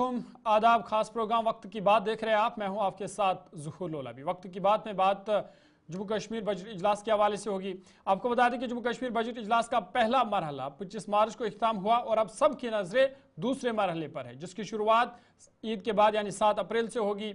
अलैकुम, आदाब। खास प्रोग्राम वक्त की बात देख रहे हैं आप। मैं हूं आपके साथ ज़ुहूर लोलाबी। वक्त की बात में बात जम्मू कश्मीर बजट इजलास के हवाले से होगी। आपको बता दें कि जम्मू कश्मीर बजट इजलास का पहला मरहला 25 मार्च को इख्तिताम हुआ और अब सबकी नजरें दूसरे मरहले पर है, जिसकी शुरुआत ईद के बाद यानी 7 अप्रैल से होगी।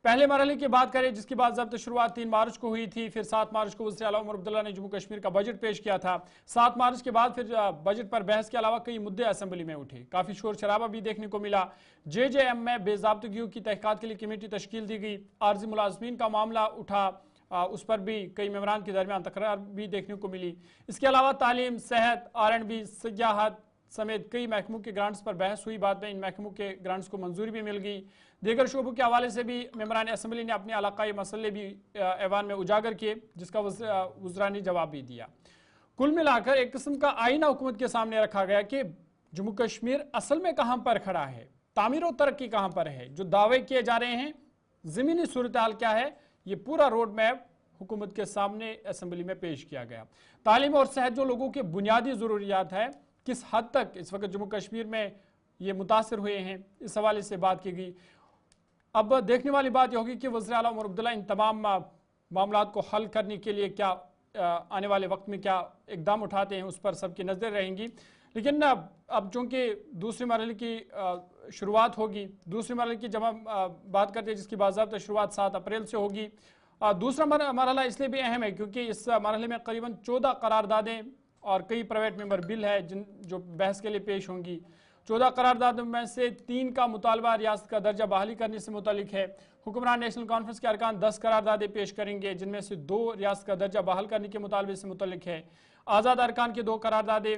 पहले मरहले की बात करें जिसकी बाज़ाब्ता शुरुआत 3 मार्च को हुई थी, फिर 7 मार्च को वज़ीर आला उमर अब्दुल्ला ने जम्मू कश्मीर का बजट पेश किया था। 7 मार्च के बाद फिर बजट पर बहस के अलावा कई मुद्दे असेंबली में उठे। काफ़ी शोर शराबा भी देखने को मिला। JJM में बेज़ाब्तगियों की तहक़ीक़ात के लिए कमेटी तश्कील दी गई। आर्जी मुलाज़मीन का मामला उठा, उस पर भी कई मेंबरान के दरमियान तकरार भी देखने को मिली। इसके अलावा तालीम, सेहत, R&B, सियाहत समेत कई महकमों के ग्रांट्स पर बहस हुई। बाद में इन महकमों के ग्रांट्स को मंजूरी भी मिल गई। दीगर शोबों के हवाले से भी मेंबरान असेंबली ने अपने इलाकाई मसले भी ऐवान में उजागर किए, जिसका वज़रा ने जवाब भी दिया। कुल मिलाकर एक किस्म का आईना हुकूमत के सामने रखा गया कि जम्मू कश्मीर असल में कहाँ पर खड़ा है, तामीर और तरक्की कहाँ पर है, जो दावे किए जा रहे हैं, ज़मीनी सूरत हाल क्या है, ये पूरा रोड मैप हुकूमत के सामने असेंबली में पेश किया गया। तालीम और सेहत जो लोगों के बुनियादी ज़रूरियात है, किस हद तक इस वक्त जम्मू कश्मीर में ये मुतासर हुए हैं, इस हवाले से बात की गई। अब देखने वाली बात यह होगी कि वज़ीर आला उमर अब्दुल्ला इन तमाम मामलात को हल करने के लिए क्या आने वाले वक्त में क्या इकदाम उठाते हैं, उस पर सबकी नज़र रहेंगी। लेकिन अब चूँकि दूसरे मरहले की शुरुआत होगी, दूसरे मरहले की जब हम बात करते हैं जिसकी बाज़ाब्ता शुरुआत 7 अप्रैल से होगी। दूसरा मरहला इसलिए भी अहम है क्योंकि इस मरहले में करीबन 14 करारदादें और कई प्राइवेट मेंबर बिल है जो बहस के लिए पेश होंगी। 14 करारदादों में से 3 का मुतालबा रियासत का दर्जा बहाली करने से मुतालिक है। हुक्मरान नेशनल कॉन्फ्रेंस के अरकान 10 करारदादें पेश करेंगे, जिनमें से 2 रियासत का दर्जा बहाल करने के मुतालबे से मुतालिक है। आज़ाद अरकान के 2 करारदादें,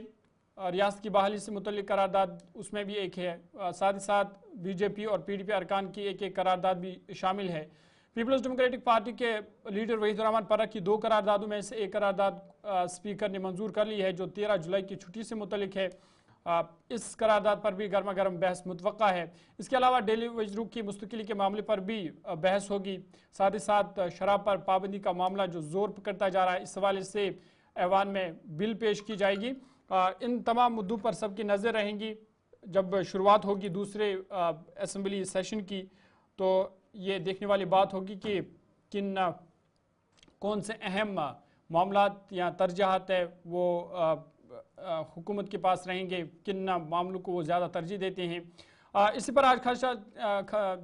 रियासत की बहाली से मुतालिक करारदाद उसमें भी एक है। साथ ही साथ BJP और PDP अरकान की एक करारदाद भी शामिल है। पीपल्स डेमोक्रेटिक पार्टी के लीडर वहीद रहमान परख की 2 करारदादों में से एक करारदाद स्पीकर ने मंजूर कर ली है, जो 13 जुलाई की छुट्टी से मुतलिक है। इस करारदाद पर भी गर्मा गर्म बहस मुतवक्का है। इसके अलावा डेली वेज की मुस्तकिली के मामले पर भी बहस होगी। साथ ही साथ शराब पर पाबंदी का मामला जो जोर पकड़ता जा रहा है, इस हवाले से ऐवान में बिल पेश की जाएगी। इन तमाम मुद्दों पर सबकी नज़र रहेंगी। जब शुरुआत होगी दूसरे असेंबली सेशन की, तो ये देखने वाली बात होगी कि कौन से अहम मामलात या तरजीहात है वो हुकूमत के पास रहेंगे, किन मामलों को वो ज़्यादा तरजीह देते हैं। इसी पर आज खासा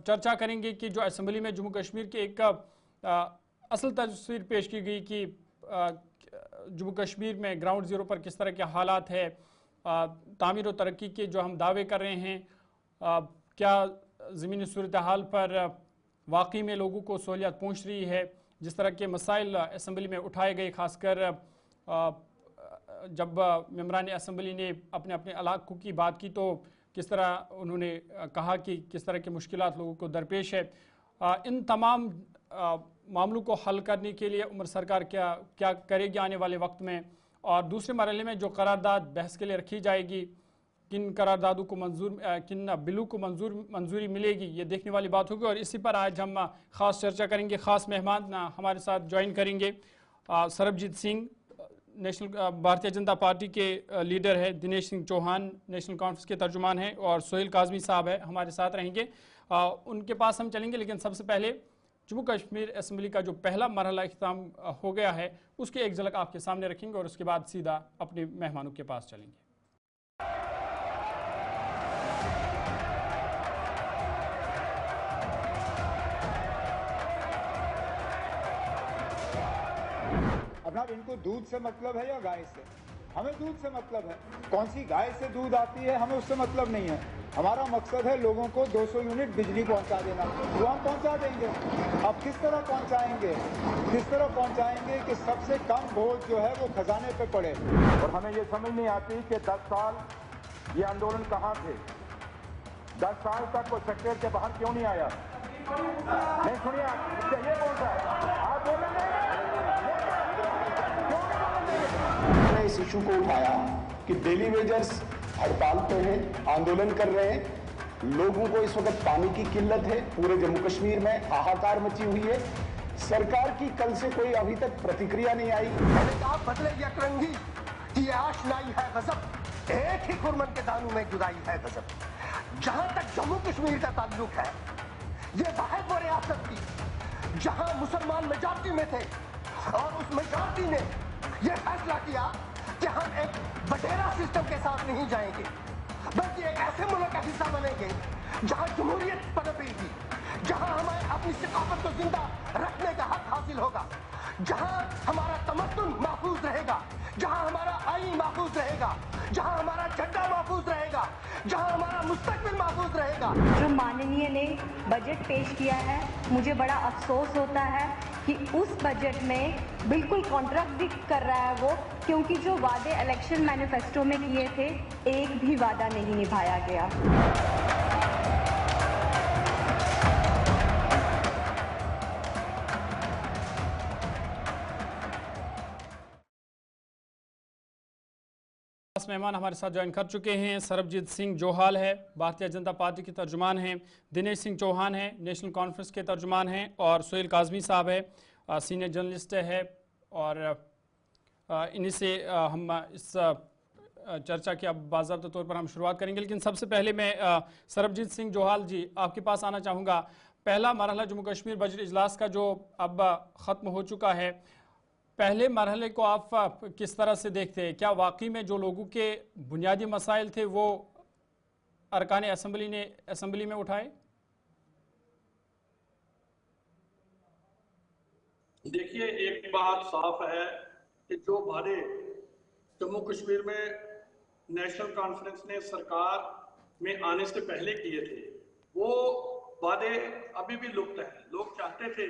चर्चा करेंगे कि जो असेंबली में जम्मू कश्मीर के एक असल तस्वीर पेश की गई कि जम्मू कश्मीर में ग्राउंड ज़ीरो पर किस तरह के हालात है, तामीर और तरक्की के जो हम दावे कर रहे हैं, क्या ज़मीनी सूरत हाल पर वाकई में लोगों को सहूलियत पहुँच रही है। जिस तरह के मसाइल असेंबली में उठाए गए, खासकर जब मेंबरान असेंबली ने अपने अपने इलाकों की बात की, तो किस तरह उन्होंने कहा कि किस तरह की मुश्किलात लोगों को दरपेश है। इन तमाम मामलों को हल करने के लिए उमर सरकार क्या करेगी आने वाले वक्त में, और दूसरे मरहले में जो करारदाद बहस के लिए रखी जाएगी, किन करारदादों को किन बिलों को मंजूरी मिलेगी, ये देखने वाली बात होगी। और इसी पर आज हम ख़ास चर्चा करेंगे। ख़ास मेहमान हमारे साथ ज्वाइन करेंगे सरबजीत सिंह, नेशनल भारतीय जनता पार्टी के लीडर है, दिनेश सिंह चौहान नेशनल कॉन्फ्रेंस के तर्जुमान हैं, और सोहेल काजमी साहब है हमारे साथ रहेंगे। उनके पास हम चलेंगे। लेकिन सबसे पहले जम्मू कश्मीर असेंबली का जो पहला मरहला इख्तिताम हो गया है, उसकी एक झलक आपके सामने रखेंगे और उसके बाद सीधा अपने मेहमानों के पास चलेंगे। अब इनको दूध से मतलब है या गाय से? हमें दूध से मतलब है। कौन सी गाय से दूध आती है हमें उससे मतलब नहीं है। हमारा मकसद है लोगों को 200 यूनिट बिजली पहुंचा देना। वो हम पहुंचा देंगे। अब किस तरह पहुंचाएंगे? किस तरह पहुंचाएंगे कि सबसे कम बोझ जो है वो खजाने पे पड़े। और हमें ये समझ नहीं आती कि 10 साल ये आंदोलन कहाँ थे। 10 साल तक वो सेक्रेटरी के बाहर क्यों नहीं आया? नहीं सुनिए, ये बोल रहा है, आप बोलेंगे इस इशू को उठाया कि डेली वेजर्स हड़ताल पे हैं, आंदोलन कर रहे हैं। लोगों को इस वक्त पानी की किल्लत है, पूरे जम्मू कश्मीर में हाहाकार मची हुई है। सरकार की कल से कोई अभी तक प्रतिक्रिया नहीं आई। मैंने कहा बदले यकरंगी की आशनाई है गजब, एक ही खुरमन के दानों में जुदाई है गजब। जहां तक जम्मू कश्मीर का ताल्लुक है, ये वाहिद वो रियासत थी जहां मुसलमान मेजॉरिटी में थे और उस मेजॉरिटी ने यह फैसला किया कि हम एक बटेरा सिस्टम के साथ नहीं जाएंगे, बल्कि एक ऐसे मुल्क का हिस्सा बनेंगे जहां जमहूरियत पनपेगी, जहां हमें अपनी सकाफत को जिंदा रखने का हक हासिल होगा, जहां हमारा तमद्दुन महफूज रहेगा, जहां हमारा आईन महफूज रहेगा, जहां हमारा झंडा महफूज रहेगा, जहां हमारा मुस्तकबिल महफूज रहेगा। जो माननीय ने बजट पेश किया है, मुझे बड़ा अफसोस होता है कि उस बजट में बिल्कुल कॉन्ट्राडिक्ट कर रहा है वो, क्योंकि जो वादे इलेक्शन मैनिफेस्टो में किए थे, एक भी वादा नहीं निभाया गया। खास मेहमान हमारे साथ ज्वाइन कर चुके हैं। सरबजीत सिंह जोहाल है, भारतीय जनता पार्टी के तर्जुमान हैं, दिनेश सिंह चौहान है, नेशनल कॉन्फ्रेंस के तर्जुमान हैं, और सोहेल काजमी साहब है, सीनियर जर्नलिस्ट है। और इन्हीं से हम इस चर्चा की अब बाज़ाब्ता तौर पर हम शुरुआत करेंगे। लेकिन सबसे पहले मैं सरबजीत सिंह जोहाल जी आपके पास आना चाहूँगा। पहला मरहला जम्मू कश्मीर बजट इजलास का जो अब ख़त्म हो चुका है, पहले मरहले को आप किस तरह से देखते हैं? क्या वाकई में जो लोगों के बुनियादी मसाइल थे वो अरकान असम्बली ने असम्बली में उठाए? देखिए, एक बात साफ है कि जो वादे जम्मू कश्मीर में नेशनल कॉन्फ्रेंस ने सरकार में आने से पहले किए थे, वो वादे अभी भी लुप्त हैं। लोग चाहते थे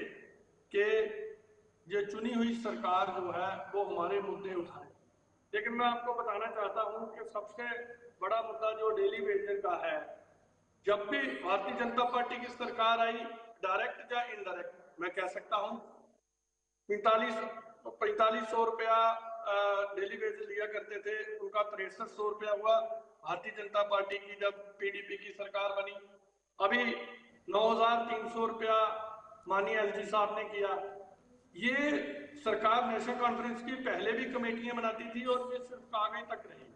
कि ये चुनी हुई सरकार जो है वो हमारे मुद्दे उठाए, लेकिन मैं आपको बताना चाहता हूं कि सबसे बड़ा मुद्दा जो डेली वेजर का है, जब भी भारतीय जनता पार्टी की सरकार आई, डायरेक्ट या इनडायरेक्ट, मैं कह सकता हूं 4500 रुपया डेली वेज लिया करते थे, उनका 6300 रुपया हुआ भारतीय जनता पार्टी की जब पीडीपी की सरकार बनी। अभी 9300 रुपया माननीय एलजी साहब ने किया। ये सरकार नेशनल कॉन्फ्रेंस की पहले भी कमेटियां बनाती थी और ये सिर्फ कागज तक रही,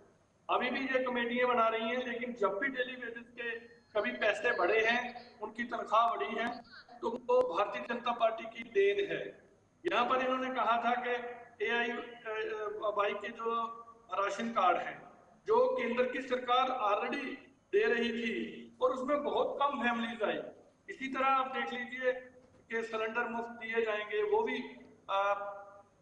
अभी भी ये कमेटियां बना रही हैं, लेकिन जब भी डेली वेजेस के कभी पैसे बढ़े हैं, उनकी तनख्वाह बढ़ी है, तो वो भारतीय जनता पार्टी की देन है। यहाँ पर इन्होंने कहा था कि AIY के जो राशन कार्ड हैं, जो केंद्र की सरकार ऑलरेडी दे रही थी और उसमें बहुत कम फैमिलीज आई। इसी तरह आप देख लीजिए कि सिलेंडर मुफ्त दिए जाएंगे, वो भी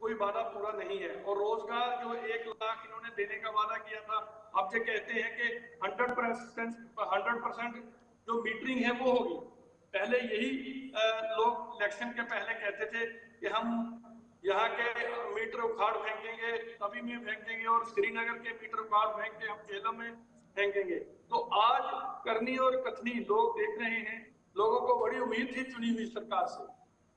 कोई वादा पूरा नहीं है। और रोजगार जो 1 लाख इन्होंने देने का वादा किया था, अब जो कहते हैं कि 100% जो मीटरिंग है वो होगी। पहले यही लोग इलेक्शन के पहले कहते थे कि हम यहाँ के मीटर उखाड़ फेंकेंगे, तभी में फेंकेंगे, और श्रीनगर के मीटर उखाड़ फेंक के हम झेलम में फेंकेंगे। तो आज करनी और कथनी लोग देख रहे हैं। लोगों को बड़ी उम्मीद थी चुनी हुई सरकार से,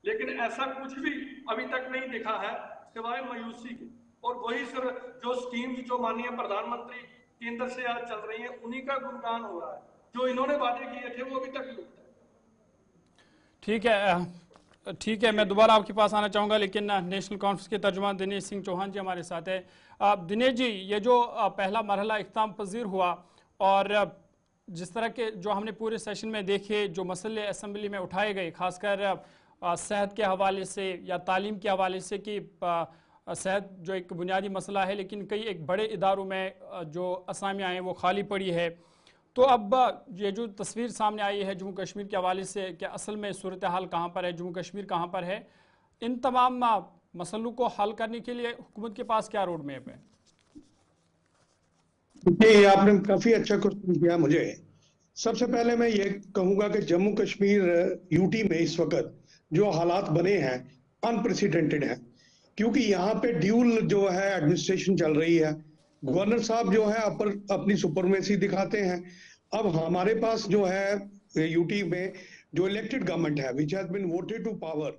लेकिन ऐसा कुछ भी अभी तक नहीं दिखा है सिवाय मायूसी के। और वही सर जो स्कीम्स जो माननीय प्रधानमंत्री केंद्र से आज चल रही हैं, उन्हीं का गुणगान हो रहा है। जो इन्होंने वादे किए थे वो अभी तक लुप्त है। ठीक है, मैं दोबारा आपके पास आना चाहूँगा, लेकिन नेशनल कॉन्फ्रेंस के तर्जुमान दिनेश सिंह चौहान जी हमारे साथ है। दिनेश जी, ये जो पहला मरहला इख्तिताम पजीर हुआ और जिस तरह के जो हमने पूरे सेशन में देखे, जो मसले असम्बली में उठाए गए, खासकर सेहत के हवाले से या तालीम के हवाले से, कि सेहत जो एक बुनियादी मसला है, लेकिन कई एक बड़े इदारों में जो असामियाँ हैं वो खाली पड़ी है। तो अब ये जो तस्वीर सामने आई है जम्मू कश्मीर के हवाले से, कि असल में सूरत हाल कहाँ पर है, जम्मू कश्मीर कहाँ पर है, इन तमाम मसलों को हल करने के लिए हुकूमत के पास क्या रोड मैप है? ये आपने काफी अच्छा क्वेश्चन किया मुझे। सबसे पहले मैं ये कहूंगा कि जम्मू कश्मीर यूटी में इस वक्त जो हालात बने हैं अनप्रेसिडेंटेड है, क्योंकि यहाँ पे ड्यूल जो है एडमिनिस्ट्रेशन चल रही है। गवर्नर साहब जो है अपनी सुपरमेसी दिखाते हैं। अब हमारे पास जो है यूटी में जो इलेक्टेड गवर्नमेंट है which has been voted to power,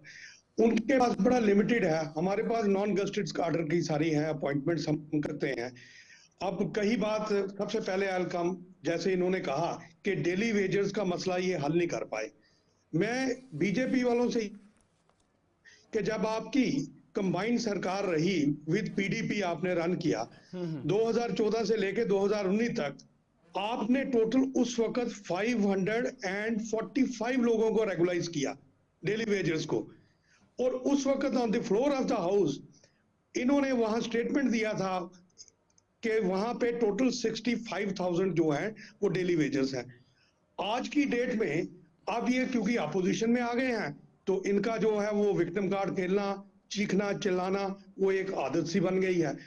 उनके पास बड़ा लिमिटेड है। हमारे पास नॉन गस्टेड कार्डर की सारी हैं, अपॉइंटमेंट्स हम करते हैं। अब कही बात सबसे पहले अलकम, जैसे इन्होंने कहा कि डेली वेजर्स का मसला ये हल नहीं कर पाए। मैं बीजेपी वालों से कि जब आपकी कंबाइंड सरकार रही विद पीडीपी, आपने रन किया 2014 से लेके 2019 तक, आपने टोटल उस वक्त 545 लोगों को रेगुलाइज किया, डेली वेजर्स को, और उस वक्त on the floor of the house इन्होंने वहां स्टेटमेंट दिया था कि वहां पे टोटल 65,000 जो है वो डेली वेजर्स हैं। आज की डेट में अब ये क्योंकि अपोजिशन में आ गए हैं तो इनका जो है वो विक्टिम कार्ड खेलना, चीखना चिल्लाना वो एक आदत सी बन गई है।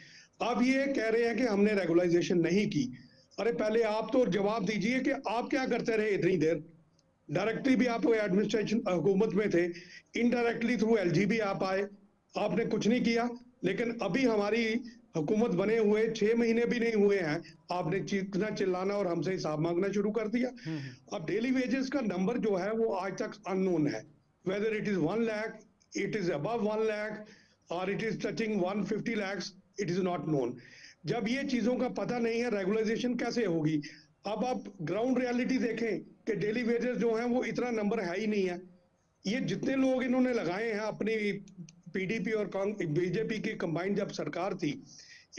अब ये कह रहे हैं कि हमने रेगुलाइजेशन नहीं की। अरे पहले आप तो जवाब दीजिए कि आप क्या करते रहे इतनी देर। डायरेक्टली भी आप एडमिनिस्ट्रेशन हुकूमत में थे, इनडायरेक्टली थ्रू एलजीबी आप आए, आपने कुछ नहीं किया। लेकिन अभी हमारी हुकूमत बने हुए 6 महीने भी नहीं हुए हैं, आपने चीखना चिल्लाना और हमसे हिसाब मांगना शुरू कर दिया। अब डेली वेजेस का नंबर जो है वो आज तक अननोन है, whether it is 1 lakh, it is above 1 lakh और it is touching 150 lakhs, it is not known. जब ये चीजों का पता नहीं है, रेगुलाइजेशन कैसे होगी? अब आप ग्राउंड रियलिटी देखें कि डेली वेजेस जो हैं वो इतना नंबर है ही नहीं है। ये जितने लोग इन्होंने लगाए हैं अपनी पीडीपी और बीजेपी की कंबाइंड जब सरकार थी,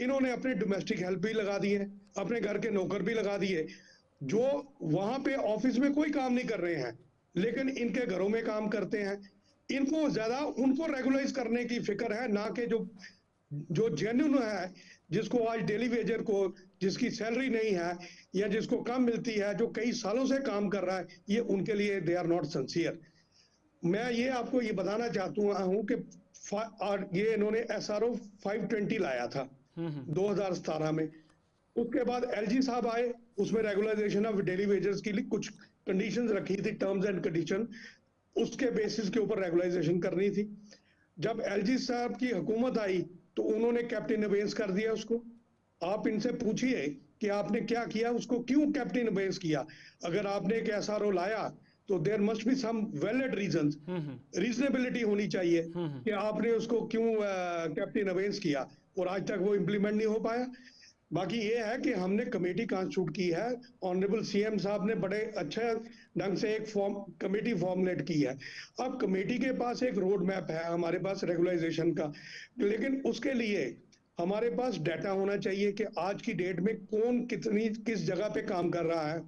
इन्होंने अपने डोमेस्टिक हेल्प भी लगा दिए, अपने घर के नौकर भी लगा दिए, जो वहां पे ऑफिस में कोई काम नहीं कर रहे हैं लेकिन इनके घरों में काम करते हैं। इनको ज्यादा उनको रेगुलाइज करने की फिक्र है, ना कि जो जेन्युइन है, जिसको आज डेली वेजर को जिसकी सैलरी नहीं है या जिसको कम मिलती है, जो कई सालों से काम कर रहा है, ये उनके लिए दे आर नॉट सिंसियर। मैं ये आपको ये बताना चाहता हूं कि और ये इन्होंने एसआरओ 520 लाया था 2017 में। उसके बाद एलजी साहब आए, उसमें रेगुलाइजेशन ऑफ डेली वेजर्स की कुछ कंडीशंस रखी थी, टर्म्स एंड कंडीशन, उसके बेसिस के ऊपर रेगुलाइजेशन करनी थी। जब एलजी साहब की हुकूमत आई तो उन्होंने कैप्टन अबेंस कर दिया उसको। आप इनसे पूछिए कि आपने क्या किया, उसको क्यों कैप्टन अबेंस किया? अगर आपने एक एसआरओ लाया तो there must be some valid reasons, reasonability होनी चाहिए कि आपने उसको क्यों कैप्टन अबेंस किया, और आज तक वो इम्प्लीमेंट नहीं हो पाया। बाकी ये है कि हमने कमेटी कॉन्स्टिट्यूट की है, ऑनरेबल सीएम साहब ने बड़े अच्छे ढंग से एक कमेटी फॉर्मुलेट की है। अब कमेटी के पास एक रोड मैप है हमारे पास रेगुलाइजेशन का, लेकिन उसके लिए हमारे पास डाटा होना चाहिए कि आज की डेट में कौन कितनी किस जगह पे काम कर रहा है।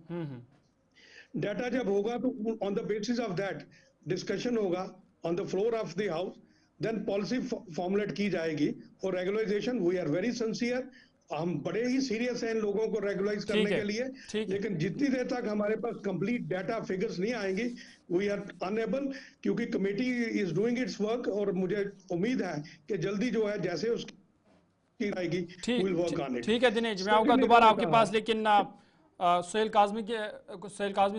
डाटा जब होगा तो on the basis of that discussion होगा on the floor of the house, then policy formulate की जाएगी। और regularisation we are very sincere, हम बड़े ही सीरियस हैं इन लोगों को रेगुलाइज करने के लिए, लेकिन जितनी देर तक हमारे पास कंप्लीट डाटा फिगर्स नहीं आएंगी वी आर अनएबल, क्योंकि committee is doing it's work और मुझे उम्मीद है कि जल्दी जो है जैसे उसकी आएगी विल वर्क ऑन इट। ठीक है दिनेश, मैं आऊँगा दोबारा आपके पास, लेकिन सोहेल काज़मी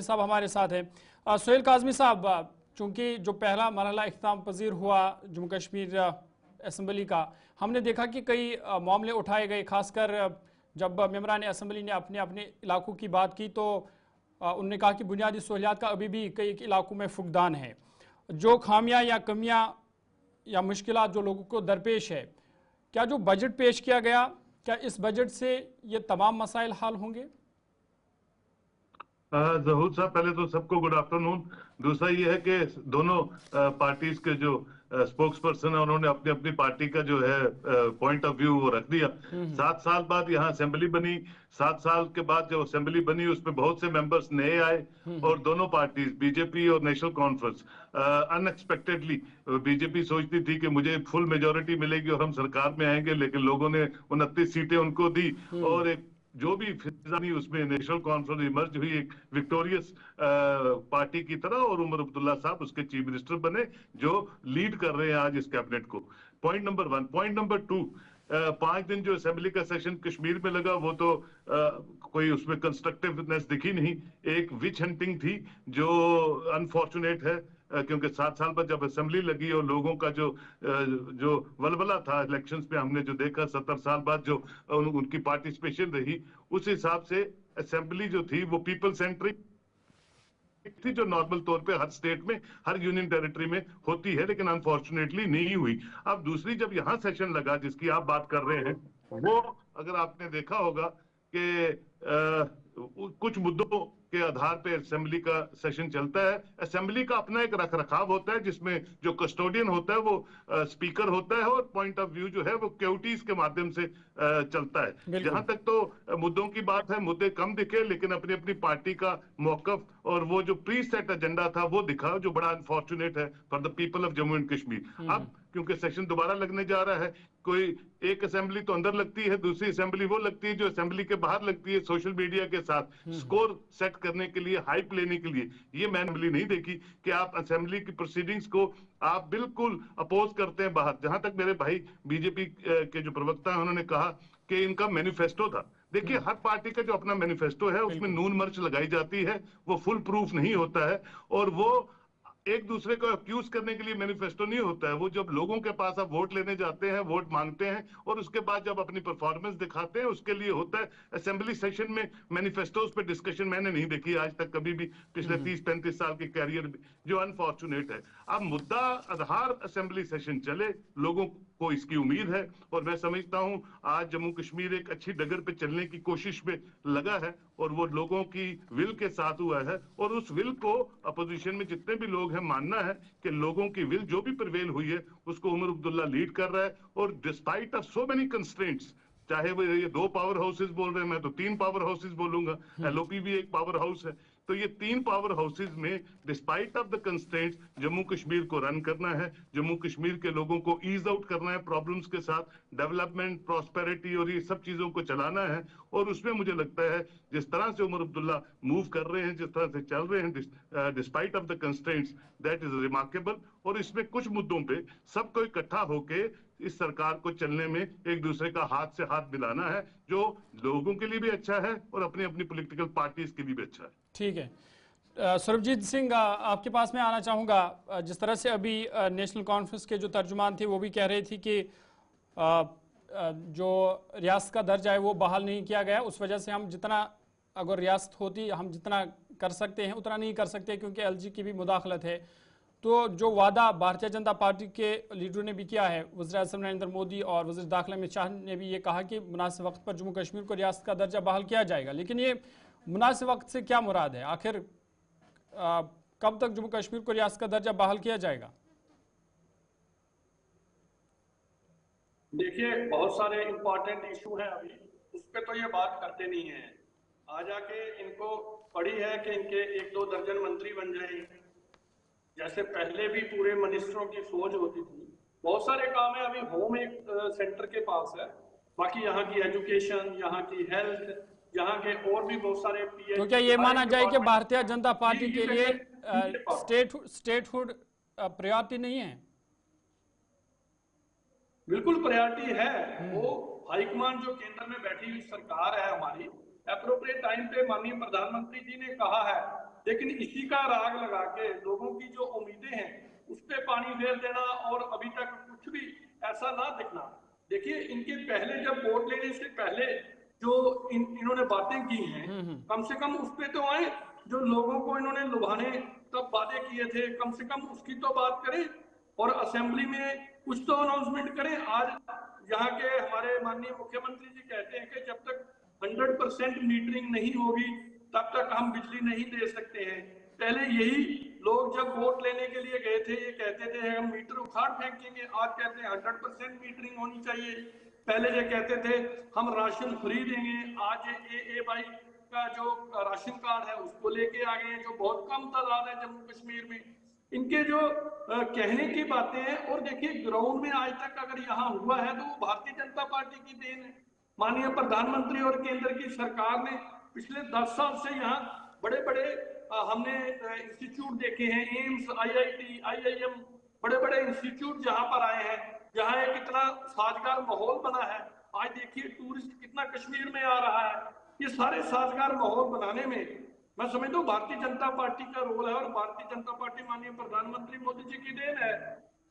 साहब हमारे साथ हैं। सोहेल काज़मी साहब, चूंकि जो पहला मरहला इख्तिताम पजीर हुआ जम्मू कश्मीर असम्बली का, हमने देखा कि कई मामले उठाए गए, खासकर जब मेंबरान असम्बली ने अपने अपने इलाकों की बात की तो उन्होंने कहा कि बुनियादी सहूलियात का अभी भी कई इलाकों में फुकदान है। जो खामियां या कमियां या मुश्किलात जो लोगों को दरपेश है, क्या जो बजट पेश किया गया, क्या इस बजट से ये तमाम मसाइल हल होंगे? जहूर साहब, पहले तो सबको गुड आफ्टरनून। दूसरा ये है कि दोनों पार्टीज के जो स्पोक्स पर्सन है उन्होंने अपनी अपनी पार्टी का जो है पॉइंट ऑफ व्यू वो रख दिया। 7 साल बाद यहाँ असेंबली बनी, 7 साल के बाद जो असेंबली बनी उसमें बहुत से मेंबर्स नए आए और दोनों पार्टीज बीजेपी और नेशनल कॉन्फ्रेंस अनएक्सपेक्टेडली, बीजेपी सोचती थी कि मुझे फुल मेजोरिटी मिलेगी और हम सरकार में आएंगे, लेकिन लोगों ने 29 सीटें उनको दी और एक जो भी फिजानी उसमें नेशनल कॉन्फ्रेंस इमर्ज हुई एक विक्टोरियस पार्टी की तरह, और उमर अब्दुल्ला साहब उसके चीफ मिनिस्टर बने जो लीड कर रहे हैं आज इस कैबिनेट को। Point number 1। पॉइंट नंबर 2, 5 दिन जो असेंबली का सेशन कश्मीर में लगा वो तो कोई उसमें कंस्ट्रक्टिवनेस दिखी नहीं, एक विच हंटिंग थी जो अनफॉर्चुनेट है, क्योंकि 7 साल बाद जब असेंबली लगी और लोगों का जो वलवला था इलेक्शंस पे हमने जो देखा, 70 साल बाद जो उनकी पार्टिसिपेशन रही, उस हिसाब से असेंबली जो थी वो पीपल सेंट्रिक थी, जो नॉर्मल तौर पे हर स्टेट में हर यूनियन टेरिटरी में होती है, लेकिन अनफॉर्चुनेटली नहीं हुई। अब दूसरी जब यहाँ सेशन लगा जिसकी आप बात कर रहे हैं, वो अगर आपने देखा होगा कि कुछ मुद्दों के आधार पे असेंबली का सेशन चलता है। असेंबली का अपना एक रख रखाव होता है जिसमें जो कस्टोडियन होता है वो स्पीकर होता है और पॉइंट ऑफ व्यू जो है वो क्यूटीज के माध्यम से चलता है। जहां तक तो मुद्दों की बात है, मुद्दे कम दिखे लेकिन अपनी अपनी पार्टी का मौकफ और वो जो प्री सेट एजेंडा था वो दिखा, जो बड़ा अनफॉर्चुनेट है for the people of Jammu and Kashmir. अब क्योंकि सेशन दोबारा लगने जा रहा है, कोई एक असेंबली तो अंदर लगती है, दूसरी असेंबली वो लगती है जो असेंबली के बाहर लगती है, सोशल मीडिया के साथ स्कोर सेट करने के लिए, हाइप लेने के लिए। ये मैंने असेंबली नहीं देखी कि आप असेंबली की प्रोसीडिंग्स को आप बिल्कुल अपोज करते हैं बाहर। जहां तक मेरे भाई बीजेपी के जो प्रवक्ता हैं उन्होंने कहा कि इनका मैनिफेस्टो था। देखिए, हर पार्टी का जो अपना मैनिफेस्टो है उसमें नून मिर्च लगाई जाती है, वो फुल प्रूफ नहीं होता है और वो एक दूसरे को अक्यूज करने के लिए मैनिफेस्टो नहीं होता है। वो जब लोगों के पास आप वोट लेने जाते हैं, वोट मांगते हैं और उसके बाद जब अपनी परफॉर्मेंस दिखाते हैं उसके लिए होता है। असेंबली सेशन में मैनिफेस्टोज पे डिस्कशन मैंने नहीं देखी आज तक कभी भी, पिछले 30-35 साल के कैरियर में, जो अनफॉर्चुनेट है। अब मुद्दा आधार असेंबली सेशन चले, लोगों को इसकी उम्मीद है और मैं समझता हूं आज जम्मू कश्मीर एक अच्छी डगर पे चलने की कोशिश में लगा है और वो लोगों की विल के साथ हुआ है और उस विल को अपोजिशन में जितने भी लोग हैं मानना है कि लोगों की विल जो भी प्रिवेल हुई है उसको उमर अब्दुल्ला लीड कर रहा है। और despite of so many constraints, चाहे वो ये 2 पावर हाउसेस बोल रहे हैं, मैं तो 3 पावर हाउसेस बोलूंगा, एलओपी भी एक पावर हाउस है, तो ये 3 पावर हाउसेस में despite of the constraints Jammu Kashmir को रन करना है, जम्मू कश्मीर के लोगों को ईज आउट करना है प्रॉब्लम्स के साथ, डेवलपमेंट, प्रॉस्पेरिटी और ये सब चीजों को चलाना है। और उसमें मुझे लगता है जिस तरह से उमर अब्दुल्ला मूव कर रहे हैं, जिस तरह से चल रहे हैं despite of the constraints, that is remarkable. और इसमें कुछ मुद्दों पे सबको इकट्ठा होके इस सरकार को चलने में एक दूसरे का हाथ से हाथ मिलाना है, जो लोगों के लिए भी अच्छा है और अपनी अपनी पॉलिटिकल पार्टीज के लिए भी अच्छा है। ठीक है, सुरभजीत सिंह, आपके पास मैं आना चाहूँगा। जिस तरह से अभी नेशनल कॉन्फ्रेंस के जो तर्जुमान थे वो भी कह रहे थे कि जो रियासत का दर्जा है वो बहाल नहीं किया गया, उस वजह से हम जितना, अगर रियासत होती हम जितना कर सकते हैं उतना नहीं कर सकते क्योंकि एलजी की भी मुदाखलत है। तो जो वादा भारतीय जनता पार्टी के लीडरों ने भी किया है, वज़ीर-ए-आज़म नरेंद्र मोदी और वज़ीर दाखिला अमित शाह ने भी ये कहा कि मुनासिब वक्त पर जम्मू कश्मीर को रियासत का दर्जा बहाल किया जाएगा। लेकिन ये मुनासिब वक्त से क्या मुराद है? आखिर कब तक जम्मू कश्मीर को रियासत का दर्जा बहाल किया जाएगा? देखिए, बहुत सारे इंपॉर्टेंट इशू हैं, अभी उस पर तो ये बात करते नहीं है। आ जाके इनको पड़ी है कि इनके 1-2 दर्जन मंत्री बन जाएं, जैसे पहले भी पूरे मिनिस्टरों की फौज होती थी। बहुत सारे काम है, अभी होम एक सेंटर के पास है, बाकी यहाँ की एजुकेशन, यहाँ की हेल्थ, यहाँ के और भी बहुत सारे पीएच। तो क्या ये माना जाए कि भारतीय जनता पार्टी के लिए स्टेटहुड प्रायोरिटी नहीं है? बिल्कुल प्रायोरिटी है। वो हाईकमान जो केंद्र में बैठी हुई सरकार है हमारी, एप्रोप्रिएट टाइम पे माननीय प्रधानमंत्री जी ने कहा है, लेकिन इसी का राग लगा के लोगों की जो उम्मीदें हैं उस पे पानी फेर देना और अभी तक कुछ भी ऐसा ना दिखना। देखिए, इनके पहले जब वोट लेने से पहले जो इन्होंने बातें की हैं, कम से कम उस पे तो आए। जो लोगों को इन्होंने लुभाने तब वादे किए थे, कम से कम उसकी तो बात करें और असेंबली में कुछ तो अनाउंसमेंट करें। आज यहाँ के हमारे माननीय मुख्यमंत्री जी कहते हैं कि जब तक 100% मीटरिंग नहीं होगी तब तक हम बिजली नहीं दे सकते हैं। पहले यही लोग जब वोट लेने के लिए गए थे ये कहते थे हम मीटर उखाड़ फेंकेंगे, आज कहते हैं 100% मीटरिंग होनी चाहिए। पहले ये कहते थे हम राशन फ्री देंगे, आज AA का जो राशन कार्ड है उसको लेके आ गए, जो बहुत कम तादाद है जम्मू कश्मीर में। इनके जो कहने की बातें हैं, और देखिए ग्राउंड में आज तक अगर यहाँ हुआ है तो वो भारतीय जनता पार्टी की देन है। माननीय प्रधानमंत्री और केंद्र की सरकार ने पिछले 10 साल से यहाँ बड़े बड़े हमने इंस्टीट्यूट देखे हैं, एम्स, IIT, IIM, बड़े बड़े इंस्टीट्यूट जहाँ पर आए हैं, जहाँ एक इतना साजगार माहौल बना है। आज देखिए टूरिस्ट कितना कश्मीर में आ रहा है। ये सारे साजगार माहौल बनाने में मैं समझता हूँ भारतीय जनता पार्टी का रोल है, और भारतीय जनता पार्टी माननीय प्रधानमंत्री मोदी जी की देन है।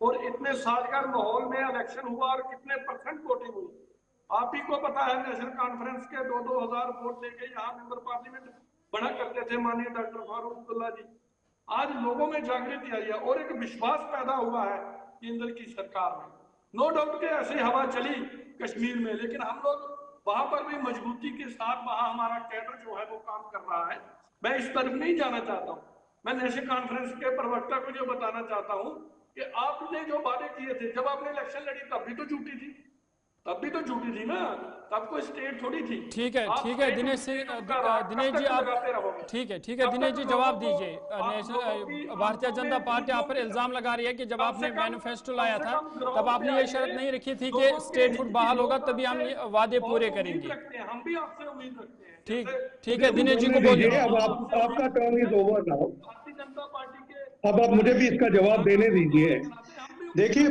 और इतने साजगार माहौल में इलेक्शन हुआ और कितने % वोटिंग हुई आप ही को पता है। नेशनल कॉन्फ्रेंस के 2-2 हजार वोट लेके यहाँ मेंबर पार्लियामेंट बना करते थे माननीय डॉक्टर फारूक अब्दुल्ला जी। आज लोगों में जागृति आई है और एक विश्वास पैदा हुआ है केंद्र की सरकार में। नो डाउट के ऐसे हवा चली कश्मीर में, लेकिन हम लोग वहां पर भी मजबूती के साथ, वहां हमारा कैडर जो है वो काम कर रहा है। मैं इस तरफ नहीं जाना चाहता हूँ। मैं नेशनल कॉन्फ्रेंस के प्रवक्ता को जो बताना चाहता हूँ कि आपने जो वादे किए थे, जब आपने इलेक्शन लड़ी तब भी तो झूठी थी, तब भी तो झूठी थी ना, तब कोई स्टेट थोड़ी थी। ठीक है दिनेश जी, आप ठीक है दिनेश जी, जवाब दीजिए। भारतीय जनता पार्टी आप पर इल्जाम लगा रही है कि जब आपने मैनिफेस्टो लाया था तब आपने ये शर्त नहीं रखी थी कि स्टेट फूड बहाल होगा तभी हम वादे पूरे करेंगे। हम भी आपसे उम्मीद रखते हैं। ठीक है दिनेश जी को बोलिए। अब आपका turn is over now. Bharatiya Janata party के अब आप मुझे भी इसका जवाब देने दीजिए। देखिए,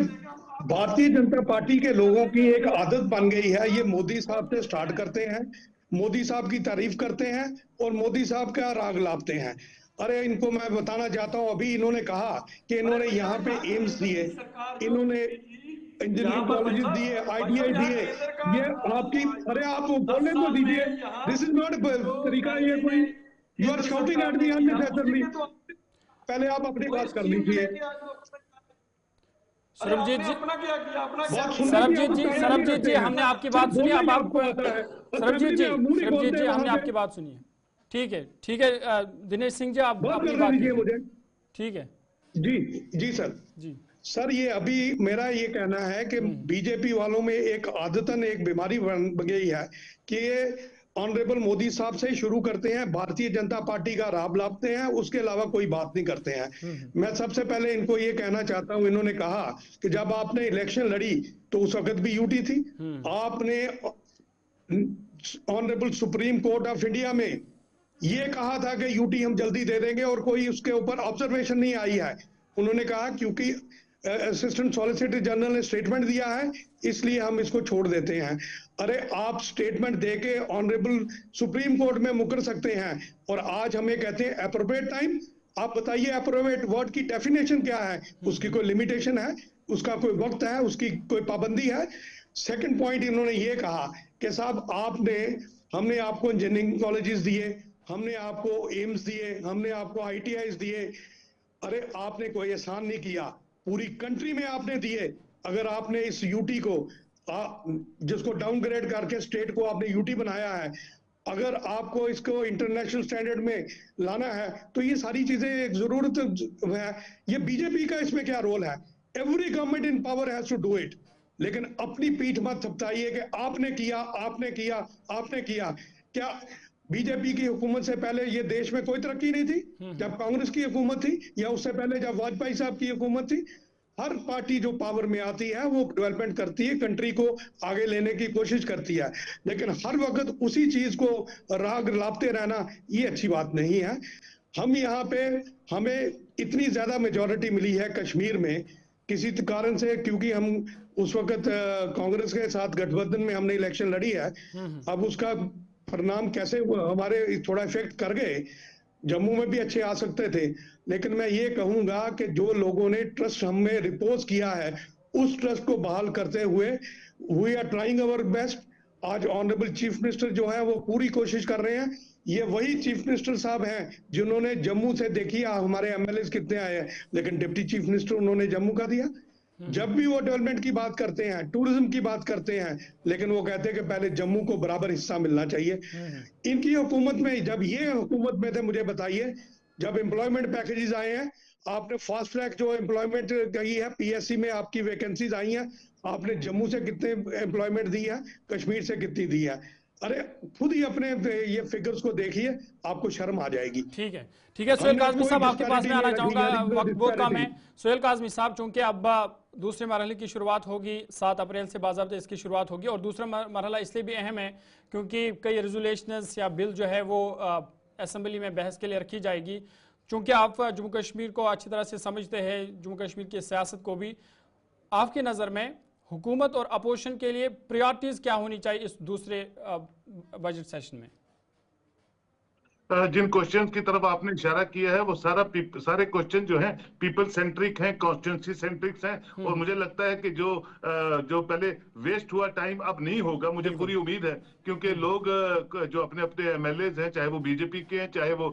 भारतीय जनता पार्टी के लोगों की एक आदत बन गई है, ये मोदी साहब से स्टार्ट करते हैं, मोदी साहब की तारीफ करते हैं और मोदी साहब का राग लाते हैं। अरे इनको मैं बताना चाहता हूं, अभी इन्होंने कहा कि इन्होंने यहाँ पे एम्स दिए, इन्होंने इंजीनियरिंग कॉलेजेस दिए, ITI दिए, ये आपकी, अरे आप बोलने तो दीजिए। दिस इज नॉट तरीका, ये कोई you are shouting at me unnecessarily. पहले आप अपनी बात कर लीजिए। सरबजीत जी, सरबजीत जी हमने आपकी बात सुनी। अब आपको सरबजीत जी हमने आपकी बात सुनी है। ठीक है दिनेश सिंह जी, आप अपनी बात कीजिए। ठीक है जी सर, ये अभी मेरा ये कहना है कि बीजेपी वालों में एक आदतन एक बीमारी बन गई है कि ये ऑनरेबल मोदी साहब से शुरू करते हैं, भारतीय जनता पार्टी का राब लापते हैं, उसके अलावा कोई बात नहीं करते हैं। मैं सबसे पहले इनको ये कहना चाहता हूं, इन्होंने कहा कि जब आपने इलेक्शन लड़ी तो उस वक्त भी यूटी थी। आपने honourable supreme court of India में ये कहा था कि यूटी हम जल्दी दे देंगे और कोई उसके ऊपर ऑब्जर्वेशन नहीं आई है। उन्होंने कहा क्योंकि असिस्टेंट सॉलिसिटर जनरल ने स्टेटमेंट दिया है इसलिए हम इसको छोड़ देते हैं। अरे आप स्टेटमेंट देके ऑनरेबल सुप्रीम कोर्ट में मुकर सकते हैं और आज हमें कहते हैं एप्रोप्रिएट टाइम। आप बताइए एप्रोप्रिएट वर्ड की डेफिनेशन क्या है? उसकी कोई लिमिटेशन है? उसका कोई वक्त है? उसकी कोई पाबंदी है? सेकंड पॉइंट, इन्होंने ये कहा कि साहब हमने आपको इंजीनियरिंग कॉलेजेस दिए, हमने आपको एम्स दिए, हमने आपको ITIs दिए। अरे आपने कोई एहसान नहीं किया, पूरी कंट्री में आपने दिए। अगर आपने इस यूटी को जिसको डाउनग्रेड करके स्टेट को आपने यूटी बनाया है, अगर आपको इसको इंटरनेशनल स्टैंडर्ड में लाना है तो ये सारी चीजें एक जरूरत है। ये बीजेपी का इसमें क्या रोल है? Every government in power has to do it, लेकिन अपनी पीठ मत थपथाइए कि आपने किया, आपने किया, आपने किया। क्या बीजेपी की हुकूमत से पहले ये देश में कोई तरक्की नहीं थी? जब कांग्रेस की हुकूमत थी या उससे पहले जब वाजपेयी साहब की हुकूमत थी? हर पार्टी जो पावर में आती है वो डेवलपमेंट करती है, कंट्री को आगे लेने की कोशिश करती है, लेकिन हर वक्त उसी चीज को राग लापते रहना ये अच्छी बात नहीं है। हम यहाँ पे हमें इतनी ज्यादा मेजॉरिटी मिली है कश्मीर में किसी कारण से, क्योंकि हम उस वक्त कांग्रेस के साथ गठबंधन में हमने इलेक्शन लड़ी है। अब उसका परिणाम कैसे हमारे थोड़ा इफेक्ट कर गए, जम्मू में भी अच्छे आ सकते थे, लेकिन मैं ये कहूंगा कि जो लोगों ने ट्रस्ट हमें रिपोज किया है उस ट्रस्ट को बहाल करते हुए we are trying our best. आज ऑनरेबल चीफ मिनिस्टर जो है वो पूरी कोशिश कर रहे हैं। ये वही चीफ मिनिस्टर साहब हैं जिन्होंने जम्मू से देखी हमारे MLAs कितने आए हैं, लेकिन डिप्टी चीफ मिनिस्टर उन्होंने जम्मू का दिया। जब भी वो डेवलपमेंट की बात करते हैं, टूरिज्म की बात करते हैं, लेकिन वो कहते हैं कि पहले जम्मू को बराबर हिस्सा मिलना चाहिए। इनकी हुकूमत में, जब ये हुकूमत में थे, मुझे बताइए जब एम्प्लॉयमेंट पैकेजेस आए हैं, आपने फास्ट ट्रैक जो एम्प्लॉयमेंट गई है, PSC में आपकी वैकेंसीज आई हैं, आपने जम्मू से कितने एम्प्लॉयमेंट दी है, कश्मीर से कितनी दी है? अरे खुद ही अपने ये फिगर्स को देखिए, आपको शर्म आ जाएगी। ठीक है सोहेल काजमी साहब, आपके पास में आना चाहूंगा, वक्त बहुत कम है। सोहेल काजमी साहब, चूंकि अब दूसरे मरहले की शुरुआत होगी, 7 अप्रैल से बाज़ाब्ता इसकी शुरुआत होगी, और दूसरा मरहला इसलिए भी अहम है क्योंकि कई रेजोल्यूशंस या बिल जो है वो असेंबली में बहस के लिए रखी जाएगी। चूंकि आप जम्मू कश्मीर को अच्छी तरह से समझते हैं, जम्मू कश्मीर की सियासत को भी, आपकी नज़र में हुकूमत और अपोजिशन के लिए प्रायोरिटीज क्या होनी चाहिए इस दूसरे बजट सेशन में? जिन क्वेश्चंस की तरफ आपने इशारा किया है वो सारे क्वेश्चन जो हैं पीपल सेंट्रिक हैं, कॉन्स्टिट्यूंसी सेंट्रिक हैं, और मुझे लगता है कि जो पहले वेस्ट हुआ टाइम अब नहीं होगा, मुझे पूरी उम्मीद है, क्योंकि लोग जो अपने अपने MLAs हैं, चाहे वो बीजेपी के हैं, चाहे वो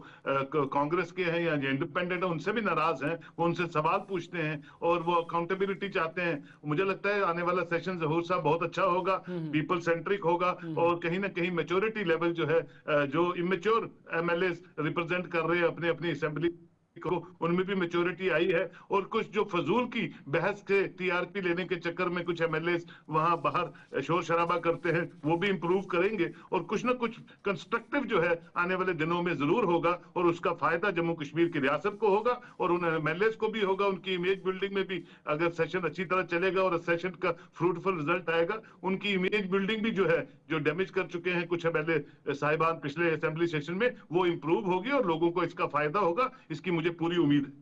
कांग्रेस के हैं या इंडिपेंडेंट है, उनसे भी नाराज हैं, वो उनसे सवाल पूछते हैं और वो अकाउंटेबिलिटी चाहते हैं। मुझे लगता है आने वाला सेशन ज़हूर साहब बहुत अच्छा होगा, पीपल सेंट्रिक होगा, और कहीं ना कहीं मेच्योरिटी लेवल जो है, जो इमेच्योर MLA रिप्रेजेंट कर रहे हैं अपने अपनी असेंबली को, उनमें भी मेच्योरिटी आई है। और कुछ जो फजूल की बहस के TRP लेने के चक्कर में कुछ MLA वहां बाहर शोर शराबा करते हैं, वो भी इंप्रूव करेंगे। और कुछ ना कुछ कंस्ट्रक्टिव जो है आने वाले दिनों में जरूर होगा, और उसका फायदा जम्मू कश्मीर की रियासत को होगा और उन MLA को भी होगा। उनकी इमेज बिल्डिंग में भी अगर सेशन अच्छी तरह चलेगा और सेशन का फ्रूटफुल रिजल्ट आएगा, उनकी इमेज बिल्डिंग भी जो है, जो डैमेज कर चुके हैं कुछ MLA साहिबान पिछले असेंबली सेशन में, वो इंप्रूव होगी और लोगों को इसका फायदा होगा, इसकी मुझे पूरी उम्मीद है।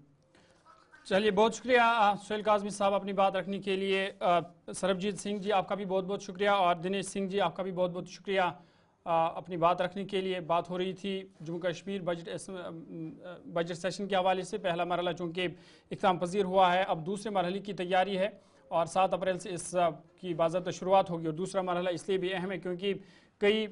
चलिए, बहुत शुक्रिया सुहेल काज़मी साहब अपनी बात रखने के लिए। सरबजीत सिंह जी आपका भी बहुत बहुत शुक्रिया, और दिनेश सिंह जी आपका भी बहुत बहुत शुक्रिया अपनी बात रखने के लिए। बात हो रही थी जम्मू कश्मीर बजट सेशन के हवाले से। पहला मरहला चूँकि इख्तिताम पजीर हुआ है, अब दूसरे मरहले की तैयारी है और 7 अप्रैल से इसकी बाज़ाब्ता शुरुआत होगी। और दूसरा मरहला इसलिए भी अहम है क्योंकि कई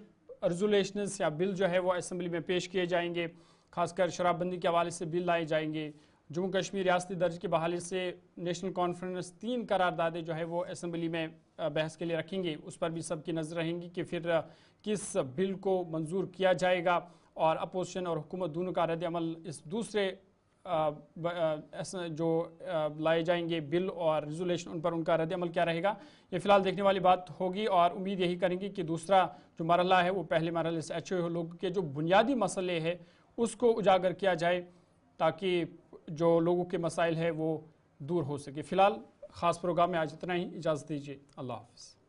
रेजोल्यूशंस या बिल जो है वो असम्बली में पेश किए जाएंगे, खासकर शराबबंदी के हवाले से बिल लाए जाएंगे। जम्मू कश्मीर रियासती दर्ज की बहाली से नेशनल कॉन्फ्रेंस 3 करारदादे जो है वो असम्बली में बहस के लिए रखेंगे। उस पर भी सबकी नज़र रहेंगी कि फिर किस बिल को मंजूर किया जाएगा, और अपोजिशन और हुकूमत दोनों का रद्द-ए-अमल इस दूसरे जो लाए जाएंगे बिल और रेजोल्यूशन, उन पर उनका रद्द-ए-अमल क्या रहेगा, ये फ़िलहाल देखने वाली बात होगी। और उम्मीद यही करेंगे कि दूसरा जो मरहला है वो पहले मरहले से अच्छे हो, लोगों के जो बुनियादी मसले हैं उसको उजागर किया जाए ताकि जो लोगों के मसाइल है वो दूर हो सके। फ़िलहाल ख़ास प्रोग्राम में आज इतना ही, इजाज़त दीजिए, अल्लाह हाफ़िज़।